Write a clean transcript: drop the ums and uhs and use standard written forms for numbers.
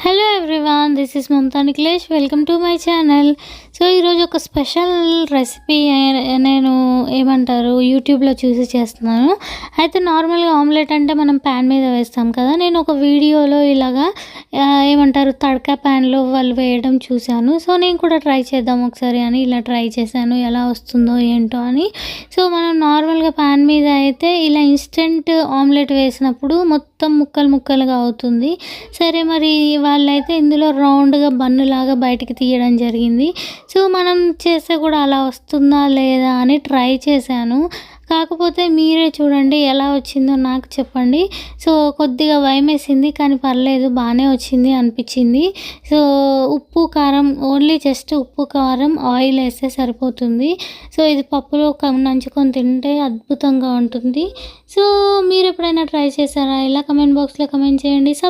Hello everyone, this is Mamata Nikhilesh. Welcome to my channel. So ఈరోజు ఒక special recipe నేను ఏమంటారు యూట్యూబ్లో చూసి చేస్తున్నాను. అయితే నార్మల్గా ఆమ్లెట్ అంటే మనం ప్యాన్ మీద వేస్తాం కదా. నేను ఒక వీడియోలో ఇలాగా ఏమంటారు తడకా ప్యాన్లో వాళ్ళు వేయడం చూశాను. సో నేను కూడా ట్రై చేద్దాం ఒకసారి అని ఇలా ట్రై చేశాను, ఎలా వస్తుందో ఏంటో అని. సో మనం నార్మల్గా ప్యాన్ మీద అయితే ఇలా ఇన్స్టెంట్ ఆమ్లెట్ వేసినప్పుడు మొత్తం ముక్కలు ముక్కలుగా అవుతుంది. సరే మరి వాళ్ళైతే ఇందులో రౌండ్గా బన్నులాగా బయటికి తీయడం జరిగింది. సో మనం చేస్తే కూడా అలా వస్తుందా లేదా అని ట్రై చేశాను. కాకపోతే మీరే చూడండి ఎలా వచ్చిందో నాకు చెప్పండి. సో కొద్దిగా భయమేసింది, కానీ పర్లేదు బాగానే వచ్చింది అనిపించింది. సో ఉప్పు కారం ఓన్లీ జస్ట్ ఉప్పు కారం ఆయిల్ వేస్తే సరిపోతుంది. సో ఇది పప్పులో నంచుకొని తింటే అద్భుతంగా ఉంటుంది. సో మీరు ఎప్పుడైనా ట్రై చేశారా? ఇలా కమెంట్ బాక్స్లో కమెంట్ చేయండి.